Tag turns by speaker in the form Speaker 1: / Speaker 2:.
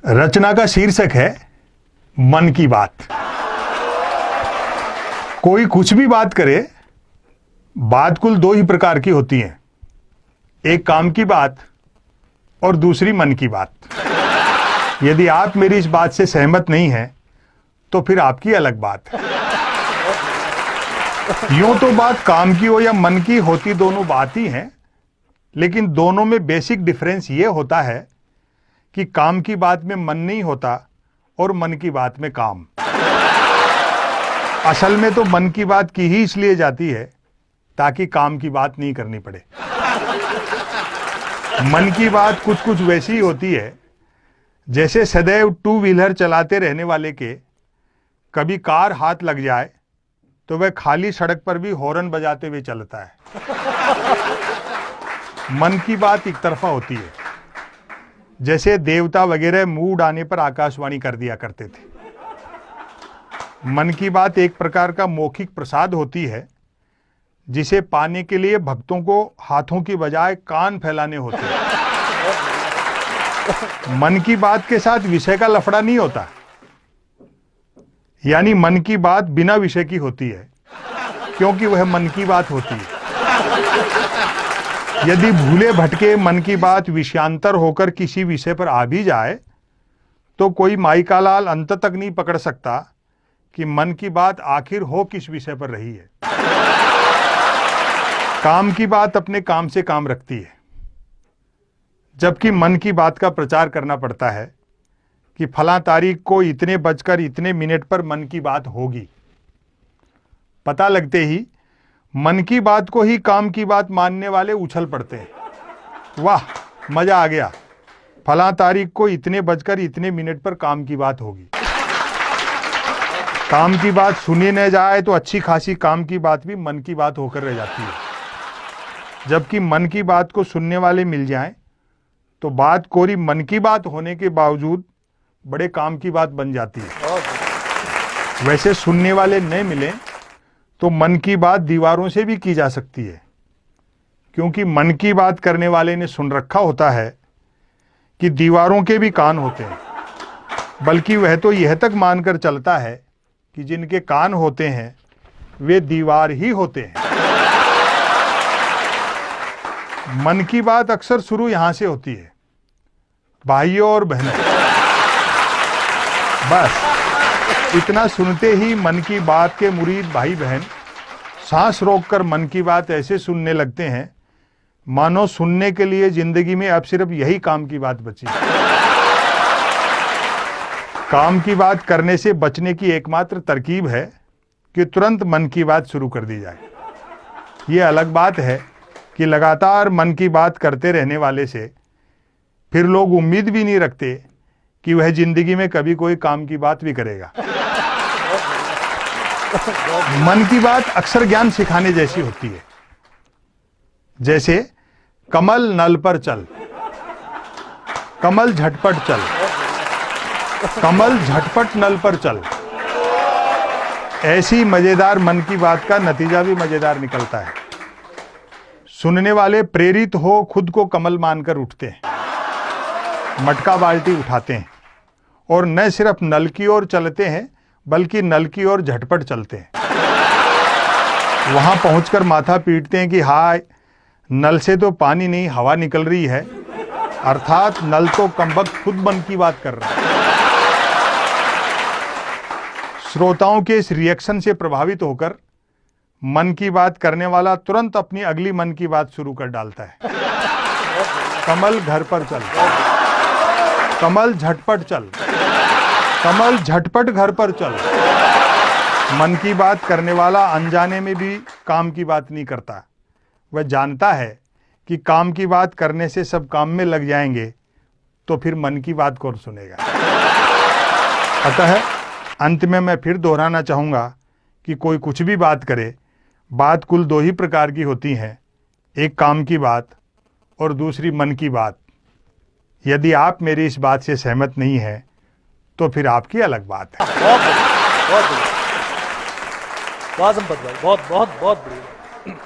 Speaker 1: रचना का शीर्षक है मन की बात। कोई कुछ भी बात करे, बात कुल दो ही प्रकार की होती हैं, एक काम की बात और दूसरी मन की बात। यदि आप मेरी इस बात से सहमत नहीं हैं तो फिर आपकी अलग बात है। यूं तो बात काम की हो या मन की होती दोनों बात ही हैं, लेकिन दोनों में बेसिक डिफरेंस ये होता है कि काम की बात में मन नहीं होता और मन की बात में काम। असल में तो मन की बात की ही इसलिए जाती है ताकि काम की बात नहीं करनी पड़े। मन की बात कुछ कुछ वैसी ही होती है जैसे सदैव टू व्हीलर चलाते रहने वाले के कभी कार हाथ लग जाए तो वह खाली सड़क पर भी हॉर्न बजाते हुए चलता है। मन की बात एक तरफा होती है, जैसे देवता वगैरह मूड आने पर आकाशवाणी कर दिया करते थे। मन की बात एक प्रकार का मौखिक प्रसाद होती है जिसे पाने के लिए भक्तों को हाथों की बजाय कान फैलाने होते हैं। मन की बात के साथ विषय का लफड़ा नहीं होता, यानी मन की बात बिना विषय की होती है क्योंकि वह मन की बात होती है। यदि भूले भटके मन की बात विषयांतर होकर किसी विषय पर आ भी जाए तो कोई माई का लाल अंत तक नहीं पकड़ सकता कि मन की बात आखिर हो किस विषय पर रही है। काम की बात अपने काम से काम रखती है, जबकि मन की बात का प्रचार करना पड़ता है कि फलां तारीख को इतने बजकर इतने मिनट पर मन की बात होगी। पता लगते ही मन की बात को ही काम की बात मानने वाले उछल पड़ते हैं। वाह, मजा आ गया, फलां तारीख को इतने बजकर इतने मिनट पर काम की बात होगी। काम की बात सुनी न जाए तो अच्छी खासी काम की बात भी मन की बात होकर रह जाती है, जबकि मन की बात को सुनने वाले मिल जाएं तो बात कोरी मन की बात होने के बावजूद बड़े काम की बात बन जाती है। वैसे सुनने वाले न मिलें तो मन की बात दीवारों से भी की जा सकती है, क्योंकि मन की बात करने वाले ने सुन रखा होता है कि दीवारों के भी कान होते हैं, बल्कि वह तो यह तक मानकर चलता है कि जिनके कान होते हैं वे दीवार ही होते हैं। मन की बात अक्सर शुरू यहां से होती है, भाइयों और बहनों। बस इतना सुनते ही मन की बात के मुरीद भाई बहन सांस रोककर मन की बात ऐसे सुनने लगते हैं मानो सुनने के लिए जिंदगी में अब सिर्फ यही काम की बात बची। काम की बात करने से बचने की एकमात्र तरकीब है कि तुरंत मन की बात शुरू कर दी जाए। ये अलग बात है कि लगातार मन की बात करते रहने वाले से फिर लोग उम्मीद भी नहीं रखते कि वह जिंदगी में कभी कोई काम की बात भी करेगा। मन की बात अक्सर ज्ञान सिखाने जैसी होती है, जैसे कमल नल पर चल, कमल झटपट चल, कमल झटपट नल पर चल। ऐसी मजेदार मन की बात का नतीजा भी मजेदार निकलता है। सुनने वाले प्रेरित हो खुद को कमल मानकर उठते हैं, मटका बाल्टी उठाते हैं और न सिर्फ नल की ओर चलते हैं बल्कि नल की ओर झटपट चलते हैं। वहां पहुंचकर माथा पीटते हैं कि हाय, नल से तो पानी नहीं हवा निकल रही है, अर्थात नल तो कमबख्त खुद मन की बात कर रहा है। श्रोताओं के इस रिएक्शन से प्रभावित होकर मन की बात करने वाला तुरंत अपनी अगली मन की बात शुरू कर डालता है। कमल घर पर चल, कमल झटपट चल, कमल झटपट घर पर चल। मन की बात करने वाला अनजाने में भी काम की बात नहीं करता। वह जानता है कि काम की बात करने से सब काम में लग जाएंगे तो फिर मन की बात कौन सुनेगा। अतः अंत में मैं फिर दोहराना चाहूँगा कि कोई कुछ भी बात करे, बात कुल दो ही प्रकार की होती हैं, एक काम की बात और दूसरी मन की बात। यदि आप मेरी इस बात से सहमत नहीं हैं तो फिर आपकी अलग बात है।
Speaker 2: बहुत बढ़िया, बहुत बढ़िया, बहुत बहुत बहुत बढ़िया।